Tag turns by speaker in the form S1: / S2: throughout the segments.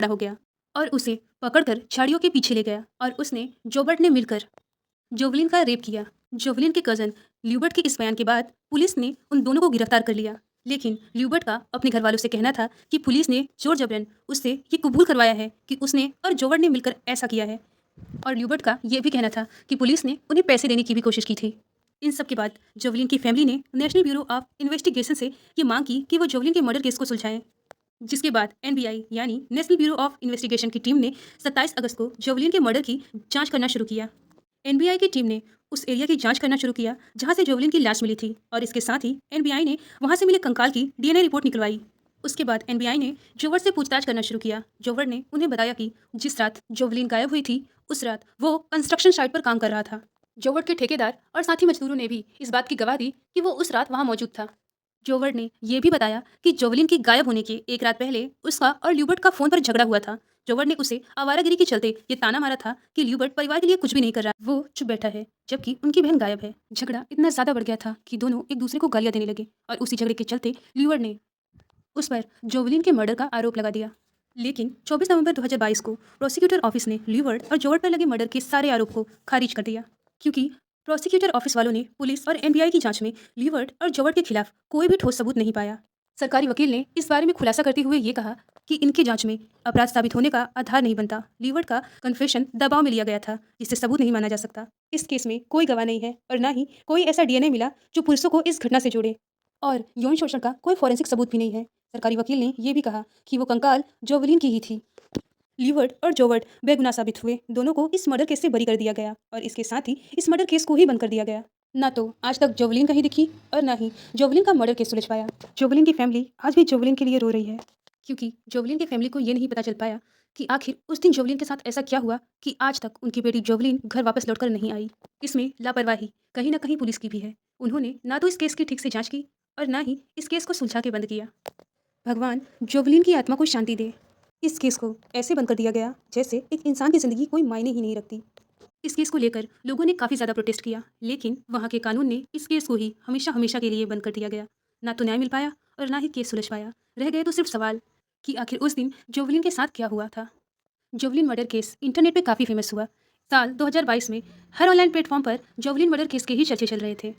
S1: खड़ा हो गया और उसे पकड़कर झाड़ियों के पीछे ले गया और उसने जोबर्ट ने मिलकर जोवलिन का रेप किया। जोवलिन के कजन ल्यूबर्ट के इस बयान के बाद पुलिस ने उन दोनों को गिरफ्तार कर लिया, लेकिन ल्यूबर्ट का अपने घर वालों से कहना था कि पुलिस ने जोर जबरन उससे ये कबूल करवाया है कि उसने और जोबर्ट ने मिलकर ऐसा किया है। और ल्यूबर्ट का ये भी कहना था कि पुलिस ने उन्हें पैसे देने की भी कोशिश की थी। इन सब के बाद जोवलिन की फैमिली ने नेशनल ब्यूरो ऑफ इन्वेस्टिगेशन से ये मांग की कि वो जोवलिन के मर्डर केस को सुलझाएं, जिसके बाद एनबीआई यानी नेशनल ब्यूरो ऑफ इन्वेस्टिगेशन की टीम ने 27 अगस्त को जोवलिन के मर्डर की जांच करना शुरू किया। एनबीआई की टीम ने उस एरिया की जांच करना शुरू किया जहां से जोवलिन की लाश मिली थी और इसके साथ ही एनबीआई ने वहां से मिले कंकाल की डीएनए रिपोर्ट निकलवाई। उसके बाद एनबीआई ने जोवर से पूछताछ करना शुरू किया। जोवर ने उन्हें बताया कि जिस रात जोवलिन गायब हुई थी उस रात वो कंस्ट्रक्शन साइट पर काम कर रहा था। जोवर के ठेकेदार और साथी मजदूरों ने भी इस बात की गवाह दी कि वो उस रात वहां मौजूद था। जोवर ने यह भी बताया कि जोवलिन की गायब होने के एक रात पहले उसका और ल्यूबर्ट का फोन पर झगड़ा हुआ था। जोवर ने उसे आवारागिरी के चलते ये ताना मारा था कि ल्यूबर्ट परिवार के लिए कुछ भी नहीं कर रहा, वो चुप बैठा है जबकि उनकी बहन गायब है। झगड़ा इतना ज्यादा बढ़ गया था कि दोनों एक दूसरे को गालियां देने लगे और उसी झगड़े के चलते ल्यूबर्ट ने उस पर जोवलिन के मर्डर का आरोप लगा दिया। लेकिन 24 नवंबर 2022 को प्रोसिक्यूटर ऑफिस ने ल्यूबर्ट और जोवर्ट पर लगे मर्डर के सारे आरोप को खारिज कर दिया, क्योंकि प्रोसिक्यूटर ऑफिस वालों ने पुलिस और एनबीआई की जांच में ल्यूबर्ट और जोवर्ट के खिलाफ कोई भी ठोस सबूत नहीं पाया। सरकारी वकील ने इस बारे में खुलासा करते हुए ये कहा कि इनकी जांच में अपराध साबित होने का आधार नहीं बनता। ल्यूबर्ट का कन्फेशन दबाव में लिया गया था, जिससे सबूत नहीं माना जा सकता। इस केस में कोई गवाह नहीं है और न ही कोई ऐसा डीएनए मिला जो पुलिसों को इस घटना से जोड़े, और यौन शोषण का कोई फॉरेंसिक सबूत भी नहीं है। सरकारी वकील ने यह भी कहा कि वो कंकाल जोवलिन की ही थी। ल्यूबर्ट और जोवर्ट बेगुनाह साबित हुए, दोनों को इस मर्डर केस से बरी कर दिया गया और इसके साथ ही इस मर्डर केस को ही बंद कर दिया गया। ना तो आज तक जोवलिन कहीं दिखी और ना ही जोवलिन का मर्डर केस सुलझ पाया। जोवलिन की फैमिली आज भी जोवलिन के लिए रो रही है, क्योंकि जोवलिन की फैमिली को ये नहीं पता चल पाया कि आखिर उस दिन जोवलिन के साथ ऐसा क्या हुआ कि आज तक उनकी बेटी जोवलिन घर वापस लौटकर नहीं आई। इसमें लापरवाही कहीं ना कहीं पुलिस की भी है। उन्होंने ना तो इस केस की ठीक से जांच की और ना ही इस केस को सुलझा के बंद किया। भगवान जोवलिन की आत्मा को शांति दे। इस केस को ऐसे बंद कर दिया गया जैसे एक इंसान की जिंदगी कोई मायने ही नहीं रखती। इस केस को लेकर लोगों ने काफ़ी ज़्यादा प्रोटेस्ट किया, लेकिन वहाँ के कानून ने इस केस को ही हमेशा हमेशा के लिए बंद कर दिया गया। ना तो न्याय मिल पाया और ना ही केस सुलझ पाया। रह गए तो सिर्फ सवाल कि आखिर उस दिन जोवलिन के साथ क्या हुआ था। जोवलिन मर्डर केस इंटरनेट पे काफ़ी फेमस हुआ। साल 2022 में हर ऑनलाइन प्लेटफॉर्म पर जोवलिन मर्डर केस के ही चर्चे चल रहे थे।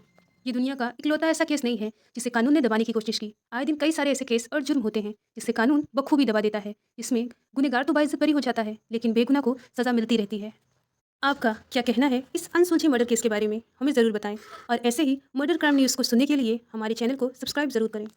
S1: ये दुनिया का इकलौता ऐसा केस नहीं है जिसे कानून ने दबाने की कोशिश की। आए दिन कई सारे ऐसे केस और जुर्म होते हैं जिसे कानून बखूबी दबा देता है। इसमें गुनहगार तो बाइज्जत बरी हो जाता है, लेकिन बेगुनाह को सजा मिलती रहती है। आपका क्या कहना है इस अनसुलझे मर्डर केस के बारे में, हमें ज़रूर बताएं। और ऐसे ही मर्डर क्राइम न्यूज़ को सुनने के लिए हमारे चैनल को सब्सक्राइब ज़रूर करें।